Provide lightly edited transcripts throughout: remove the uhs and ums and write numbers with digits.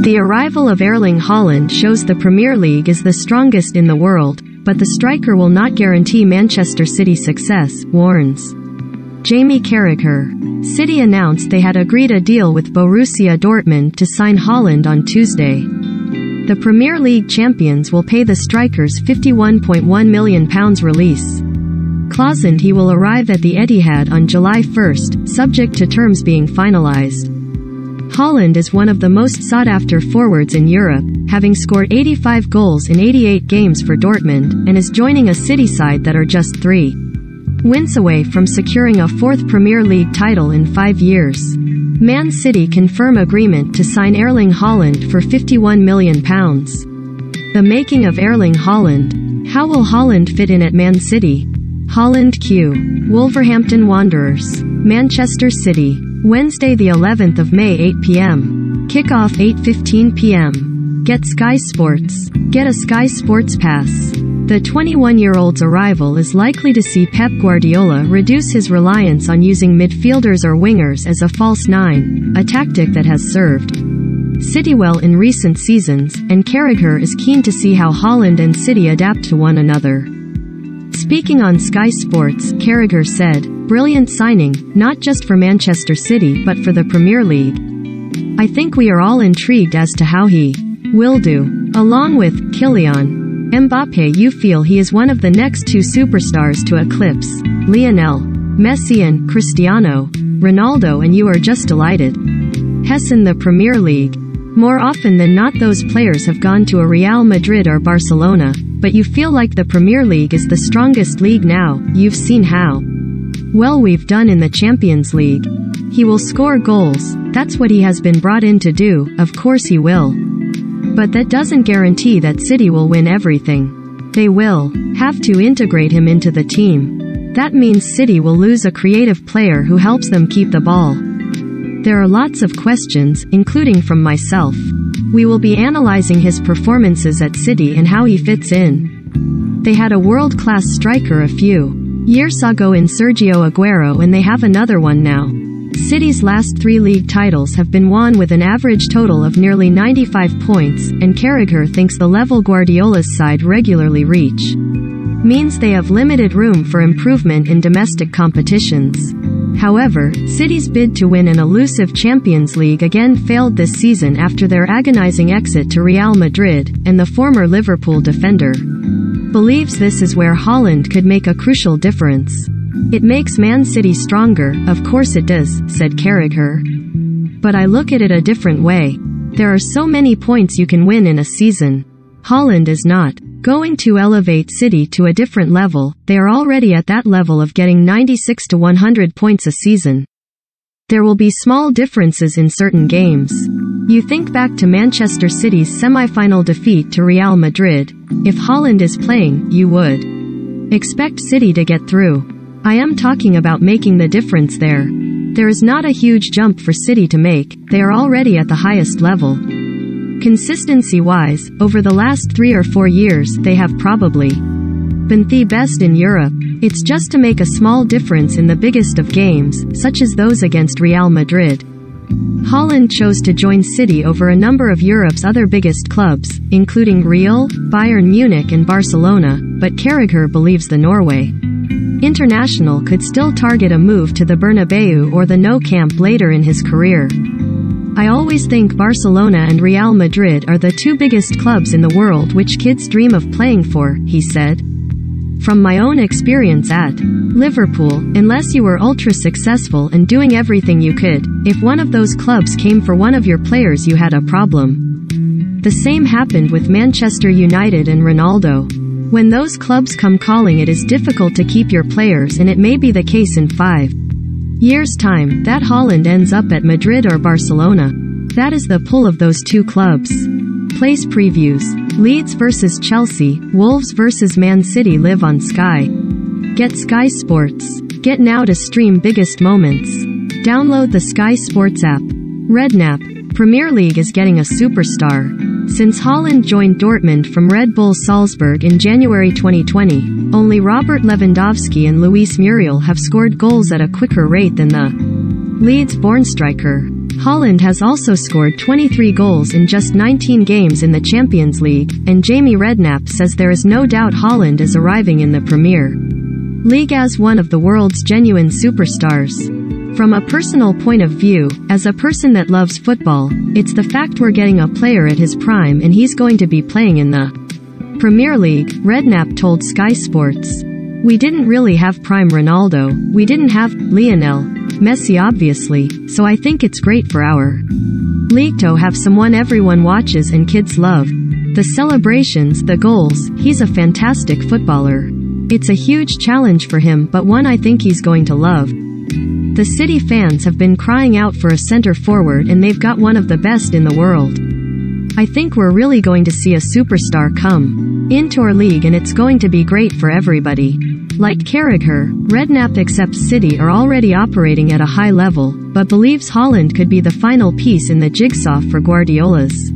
The arrival of Erling Haaland shows the Premier League is the strongest in the world, but the striker will not guarantee Manchester City's success, warns Jamie Carrag. City announced they had agreed a deal with Borussia Dortmund to sign Haaland on Tuesday. The Premier League champions will pay the striker's £51.1 million release clause, and he will arrive at the Etihad on July 1, subject to terms being finalised. Haaland is one of the most sought-after forwards in Europe, having scored 85 goals in 88 games for Dortmund, and is joining a City side that are just 3 wins away from securing a 4th Premier League title in 5 years. Man City confirm agreement to sign Erling Haaland for £51 million. The making of Erling Haaland. How will Haaland fit in at Man City? Haaland Q. Wolverhampton Wanderers. Manchester City. Wednesday the 11th of May 8 p.m. Kickoff 8:15 p.m. Get Sky Sports. Get a Sky Sports Pass. The 21-year-old's arrival is likely to see Pep Guardiola reduce his reliance on using midfielders or wingers as a false nine, a tactic that has served City well in recent seasons, and Carragher is keen to see how Haaland and City adapt to one another. Speaking on Sky Sports, Carragher said, "Brilliant signing, not just for Manchester City but for the Premier League. I think we are all intrigued as to how he will do. Along with Kylian Mbappe, you feel he is one of the next 2 superstars to eclipse Lionel Messi and Cristiano Ronaldo, and you are just delighted." Hessen. The Premier League. More often than not, those players have gone to a Real Madrid or Barcelona, but you feel like the Premier League is the strongest league now. You've seen how well we've done in the Champions League. He will score goals, that's what he has been brought in to do, of course he will. But that doesn't guarantee that City will win everything. They will have to integrate him into the team. That means City will lose a creative player who helps them keep the ball. There are lots of questions, including from myself. We will be analyzing his performances at City and how he fits in. They had a world-class striker a few years ago in Sergio Aguero, and they have another one now. City's last 3 league titles have been won with an average total of nearly 95 points, and Carragher thinks the level Guardiola's side regularly reach means they have limited room for improvement in domestic competitions. However, City's bid to win an elusive Champions League again failed this season after their agonizing exit to Real Madrid, and the former Liverpool defender believes this is where Haaland could make a crucial difference. "It makes Man City stronger, of course it does," said Carragher. "But I look at it a different way. There are so many points you can win in a season. Haaland is not going to elevate City to a different level. They are already at that level of getting 96 to 100 points a season. There will be small differences in certain games. You think back to Manchester City's semi-final defeat to Real Madrid. If Haaland is playing, you would expect City to get through. I am talking about making the difference there. There is not a huge jump for City to make. They are already at the highest level. Consistency-wise, over the last 3 or 4 years, they have probably been the best in Europe. It's just to make a small difference in the biggest of games, such as those against Real Madrid. Haaland chose to join City over a number of Europe's other biggest clubs, including Real, Bayern Munich and Barcelona, but Carragher believes the Norway international could still target a move to the Bernabeu or the Nou Camp later in his career. I always think Barcelona and Real Madrid are the 2 biggest clubs in the world which kids dream of playing for, he said. From my own experience at Liverpool, unless you were ultra successful and doing everything you could, if one of those clubs came for one of your players you had a problem. The same happened with Manchester United and Ronaldo. When those clubs come calling, it is difficult to keep your players, and it may be the case in 5 years' time that Haaland ends up at Madrid or Barcelona. That is the pull of those 2 clubs. Place previews. Leeds vs Chelsea, Wolves vs Man City live on Sky. Get Sky Sports. Get now to stream biggest moments. Download the Sky Sports app. Redknapp. Premier League is getting a superstar. Since Haaland joined Dortmund from Red Bull Salzburg in January 2020, only Robert Lewandowski and Luis Muriel have scored goals at a quicker rate than the Leeds-born striker. Haaland has also scored 23 goals in just 19 games in the Champions League, and Jamie Redknapp says there is no doubt Haaland is arriving in the Premier League as one of the world's genuine superstars. From a personal point of view, as a person that loves football, it's the fact we're getting a player at his prime and he's going to be playing in the Premier League, Redknapp told Sky Sports. We didn't really have prime Ronaldo, we didn't have Lionel Messi obviously, so I think it's great for our league to have someone everyone watches and kids love. The celebrations, the goals, he's a fantastic footballer. It's a huge challenge for him but one I think he's going to love. The City fans have been crying out for a center forward and they've got one of the best in the world. I think we're really going to see a superstar come into our league and it's going to be great for everybody. Like Carrag, Redknapp accepts City are already operating at a high level, but believes Haaland could be the final piece in the jigsaw for Guardiola's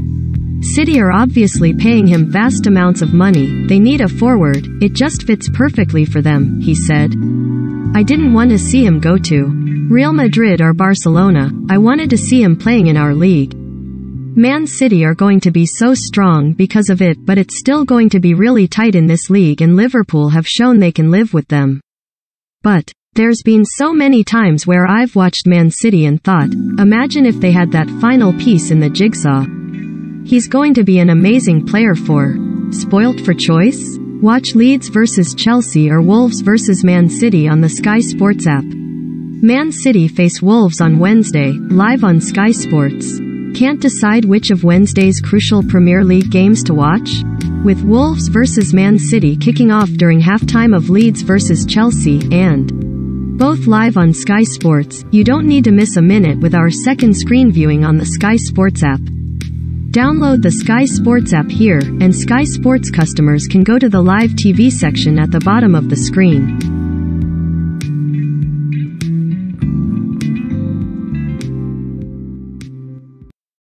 City are obviously paying him vast amounts of money, they need a forward, it just fits perfectly for them, he said. I didn't want to see him go to Real Madrid or Barcelona, I wanted to see him playing in our league. Man City are going to be so strong because of it, but it's still going to be really tight in this league and Liverpool have shown they can live with them. But there's been so many times where I've watched Man City and thought, imagine if they had that final piece in the jigsaw. He's going to be an amazing player for Spoilt for choice? Watch Leeds vs Chelsea or Wolves vs Man City on the Sky Sports app. Man City face Wolves on Wednesday, live on Sky Sports. Can't decide which of Wednesday's crucial Premier League games to watch? With Wolves vs Man City kicking off during halftime of Leeds vs Chelsea, and both live on Sky Sports, you don't need to miss a minute with our second screen viewing on the Sky Sports app. Download the Sky Sports app here, and Sky Sports customers can go to the live TV section at the bottom of the screen.